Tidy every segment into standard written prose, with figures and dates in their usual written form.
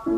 Nós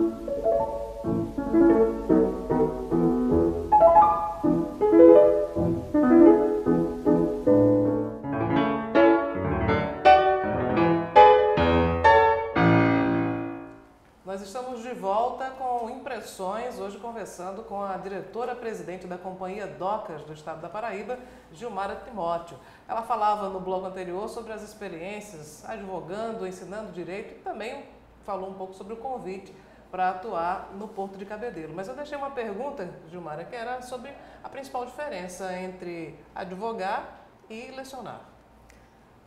estamos de volta com Impressões, hoje conversando com a diretora-presidente da Companhia Docas do Estado da Paraíba, Gilmara Timóteo. Ela falava no bloco anterior sobre as experiências advogando, ensinando direito e também falou um pouco sobre o convite para atuar no Porto de Cabedelo. Mas eu deixei uma pergunta, Gilmara, que era sobre a principal diferença entre advogar e lecionar.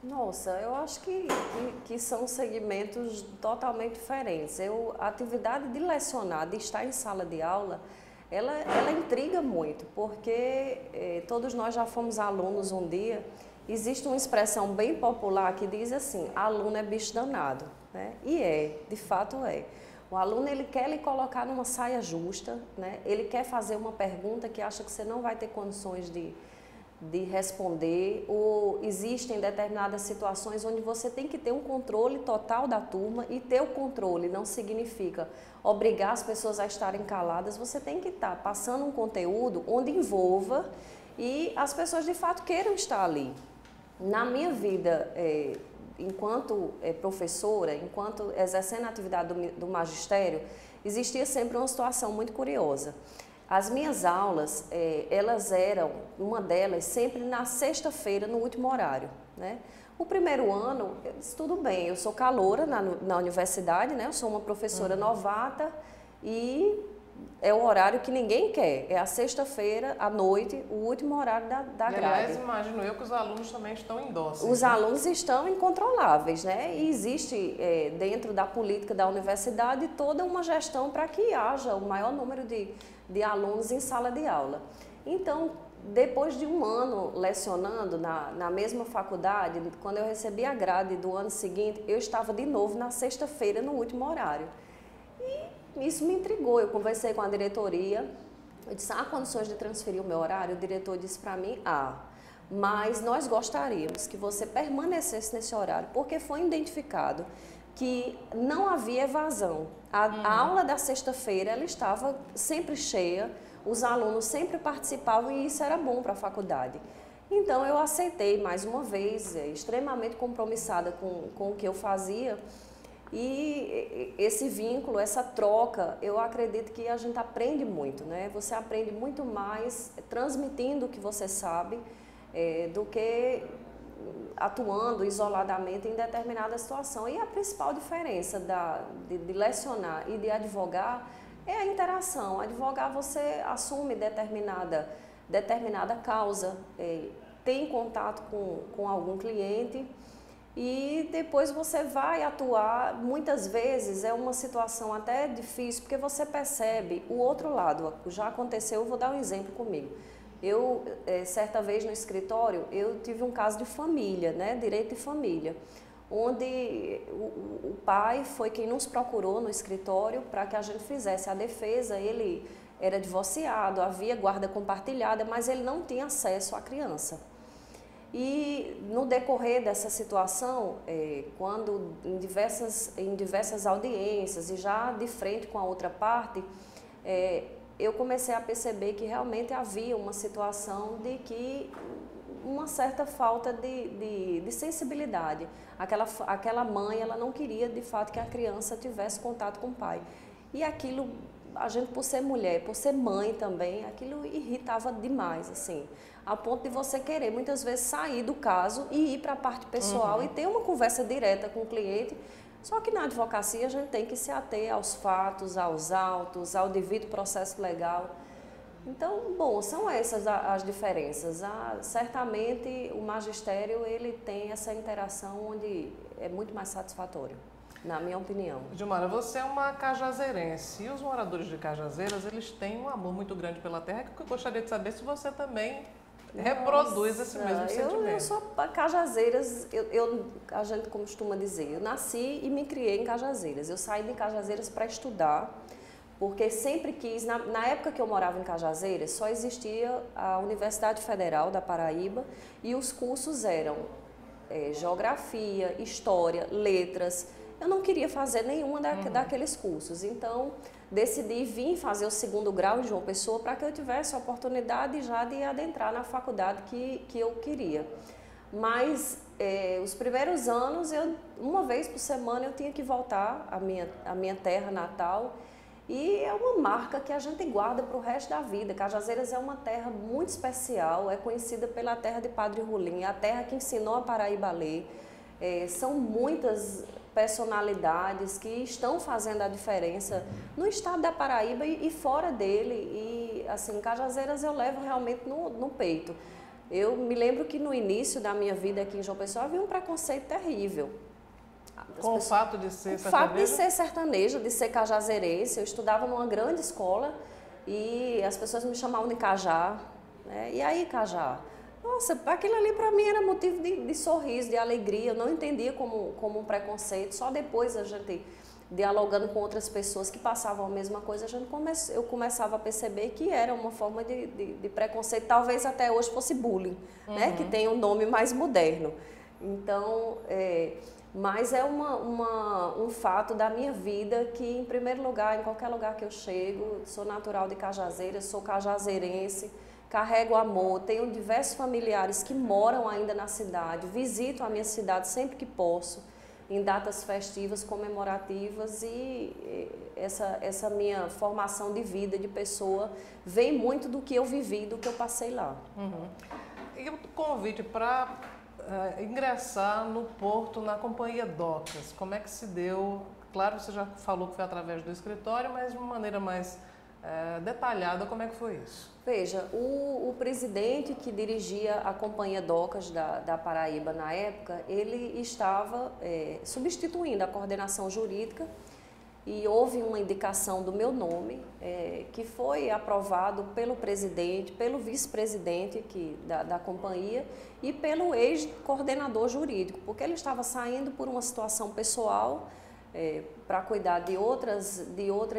Nossa, eu acho que são segmentos totalmente diferentes. A atividade de lecionar, de estar em sala de aula, ela intriga muito, porque todos nós já fomos alunos um dia. Existe uma expressão bem popular que diz assim, aluno é bicho danado, né? E de fato é. O aluno, ele quer lhe colocar numa saia justa, né? Ele quer fazer uma pergunta que acha que você não vai ter condições de responder, ou existem determinadas situações onde você tem que ter um controle total da turma, e ter o controle não significa obrigar as pessoas a estarem caladas, você tem que estar passando um conteúdo onde envolva e as pessoas de fato queiram estar ali. Na minha vida, enquanto professora, enquanto exercendo a atividade do magistério, existia sempre uma situação muito curiosa. As minhas aulas, elas eram, uma delas, sempre na sexta-feira, no último horário, né? O primeiro ano, eu disse, tudo bem, eu sou caloura na universidade, né? Eu sou uma professora novata e é o horário que ninguém quer, é a sexta-feira, à noite, o último horário da grade. Aliás, imagino eu que os alunos também estão indóceis. Os alunos estão incontroláveis, né? E existe dentro da política da universidade toda uma gestão para que haja o maior número de alunos em sala de aula. Então, depois de um ano lecionando na mesma faculdade, quando eu recebi a grade do ano seguinte, eu estava de novo na sexta-feira, no último horário. E isso me intrigou, eu conversei com a diretoria, eu disse, há condições de transferir o meu horário? O diretor disse para mim, mas nós gostaríamos que você permanecesse nesse horário, porque foi identificado que não havia evasão. A aula da sexta-feira, ela estava sempre cheia, os alunos sempre participavam e isso era bom para a faculdade. Então eu aceitei mais uma vez, extremamente compromissada com o que eu fazia, e esse vínculo, essa troca, eu acredito que a gente aprende muito, né? Você aprende muito mais transmitindo o que você sabe do que atuando isoladamente em determinada situação. E a principal diferença de lecionar e de advogar é a interação. Advogar, você assume determinada causa, tem contato com algum cliente e depois você vai atuar. Muitas vezes é uma situação até difícil, porque você percebe o outro lado. Já aconteceu, eu vou dar um exemplo comigo. Eu, certa vez no escritório, eu tive um caso de família, né, direito de família, onde o pai foi quem nos procurou no escritório para que a gente fizesse a defesa. Ele era divorciado, havia guarda compartilhada, mas ele não tinha acesso à criança. E no decorrer dessa situação, quando em diversas audiências e já de frente com a outra parte, eu comecei a perceber que realmente havia uma situação de que uma certa falta de sensibilidade. Aquela mãe, ela não queria de fato que a criança tivesse contato com o pai. E aquilo, a gente, por ser mulher, por ser mãe também, aquilo irritava demais, assim, a ponto de você querer muitas vezes sair do caso e ir para a parte pessoal e ter uma conversa direta com o cliente. Só que na advocacia a gente tem que se ater aos fatos, aos autos, ao devido processo legal. Então, bom, são essas as diferenças. Certamente o magistério, ele tem essa interação onde é muito mais satisfatório, na minha opinião. Gilmara, você é uma cajazeirense e os moradores de Cajazeiras, eles têm um amor muito grande pela terra, que eu gostaria de saber se você também reproduz esse mesmo sentimento. Eu sou Cajazeiras, a gente costuma dizer, eu nasci e me criei em Cajazeiras. Eu saí de Cajazeiras para estudar, porque sempre quis, na época que eu morava em Cajazeiras, só existia a Universidade Federal da Paraíba e os cursos eram geografia, história, letras, eu não queria fazer nenhuma daqueles cursos. Então, decidi vir fazer o segundo grau em João Pessoa para que eu tivesse a oportunidade já de adentrar na faculdade que eu queria. Mas os primeiros anos, uma vez por semana, eu tinha que voltar à minha terra natal. E é uma marca que a gente guarda para o resto da vida. Cajazeiras é uma terra muito especial, é conhecida pela terra de Padre Rolim, a terra que ensinou a Paraíba a ler. São muitas personalidades que estão fazendo a diferença no estado da Paraíba e fora dele. E assim, Cajazeiras eu levo realmente no peito. Eu me lembro que no início da minha vida aqui em João Pessoa havia um preconceito terrível. Com o fato de ser sertaneja? O fato de ser sertaneja, de ser cajazeirense. Eu estudava numa grande escola e as pessoas me chamavam de Cajá, né? E aí, Cajá? Nossa, aquilo ali para mim era motivo de sorriso, de alegria. Eu não entendia como um preconceito. Só depois a gente, dialogando com outras pessoas que passavam a mesma coisa, eu começava a perceber que era uma forma de preconceito. Talvez até hoje fosse bullying, né? Que tem um nome mais moderno. Então, mas é um fato da minha vida que, em primeiro lugar, em qualquer lugar que eu chego, sou natural de Cajazeiras, sou cajazeirense, carrego amor, tenho diversos familiares que moram ainda na cidade, visito a minha cidade sempre que posso, em datas festivas, comemorativas, e essa minha formação de vida, de pessoa, vem muito do que eu vivi, do que eu passei lá. E o convite para ingressar no Porto na Companhia Docas, como é que se deu? Claro, você já falou que foi através do escritório, mas de uma maneira mais detalhada, como é que foi isso? Veja, o presidente que dirigia a Companhia Docas da Paraíba na época, ele estava substituindo a coordenação jurídica e houve uma indicação do meu nome, que foi aprovado pelo presidente, pelo vice-presidente da companhia e pelo ex-coordenador jurídico, porque ele estava saindo por uma situação pessoal para cuidar de outras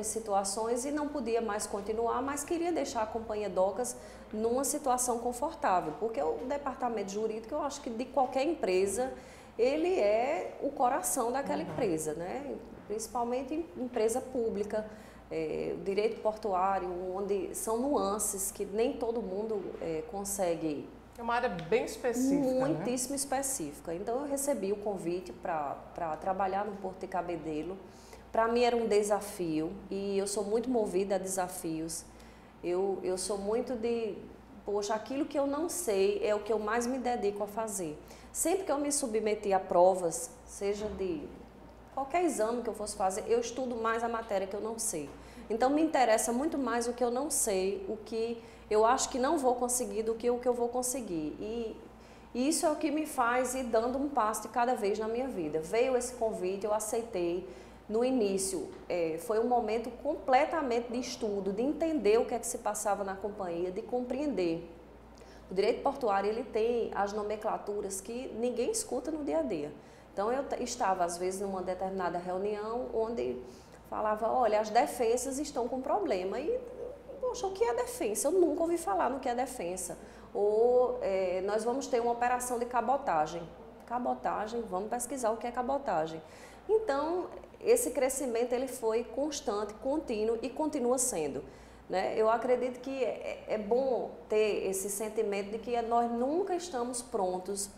situações e não podia mais continuar, mas queria deixar a Companhia Docas numa situação confortável, porque o departamento jurídico, eu acho que de qualquer empresa, ele é o coração daquela empresa, né? Principalmente empresa pública, o direito portuário, onde são nuances que nem todo mundo consegue. É uma área bem específica, muitíssimo específica. Então, eu recebi o convite para trabalhar no Porto de Cabedelo. Para mim era um desafio e eu sou muito movida a desafios. Eu sou muito poxa, aquilo que eu não sei é o que eu mais me dedico a fazer. Sempre que eu me submeti a provas, seja de qualquer exame que eu fosse fazer, eu estudo mais a matéria que eu não sei. Então, me interessa muito mais o que eu não sei, o que eu acho que não vou conseguir do que o que eu vou conseguir. E isso é o que me faz ir dando um passo de cada vez na minha vida. Veio esse convite, eu aceitei. No início, foi um momento completamente de estudo, de entender o que é que se passava na companhia, de compreender. O direito portuário, ele tem as nomenclaturas que ninguém escuta no dia a dia. Então, eu estava, às vezes, numa determinada reunião onde falava, olha, as defensas estão com problema. E, poxa, o que é defensa? Eu nunca ouvi falar no que é defensa. Ou nós vamos ter uma operação de cabotagem. Cabotagem, vamos pesquisar o que é cabotagem. Então, esse crescimento ele foi constante, contínuo e continua sendo. Né? Eu acredito que é bom ter esse sentimento de que nós nunca estamos prontos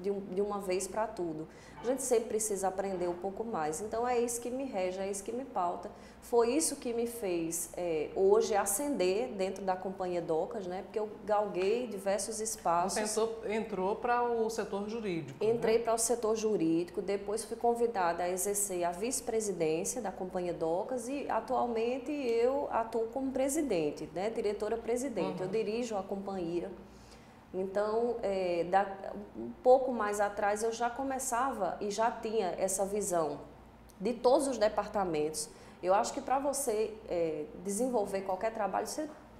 de uma vez para tudo. A gente sempre precisa aprender um pouco mais. Então é isso que me rege, é isso que me pauta. Foi isso que me fez hoje ascender dentro da Companhia Docas, né? Porque eu galguei diversos espaços. Você entrou para o setor jurídico. Entrei para o setor jurídico, depois fui convidada a exercer a vice-presidência da Companhia Docas e atualmente eu atuo como presidente, né? Diretora-presidente. Eu dirijo a companhia. Então, um pouco mais atrás eu já começava e já tinha essa visão de todos os departamentos. Eu acho que para você desenvolver qualquer trabalho,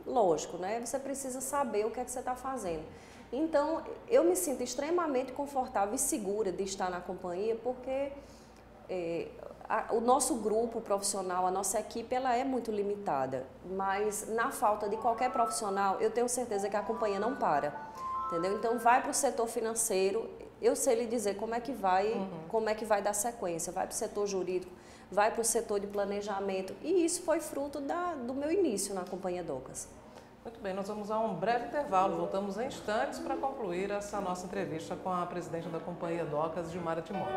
lógico, né? Você precisa saber o que é que você está fazendo. Então, eu me sinto extremamente confortável e segura de estar na companhia, porque o nosso grupo profissional, a nossa equipe, ela é muito limitada. Mas, na falta de qualquer profissional, eu tenho certeza que a companhia não para. Entendeu? Então, vai para o setor financeiro, eu sei lhe dizer como é que vai dar sequência, vai para o setor jurídico, vai para o setor de planejamento, e isso foi fruto do meu início na Companhia Docas. Muito bem, nós vamos a um breve intervalo, voltamos em instantes para concluir essa nossa entrevista com a presidente da Companhia Docas, Gilmara Timóteo.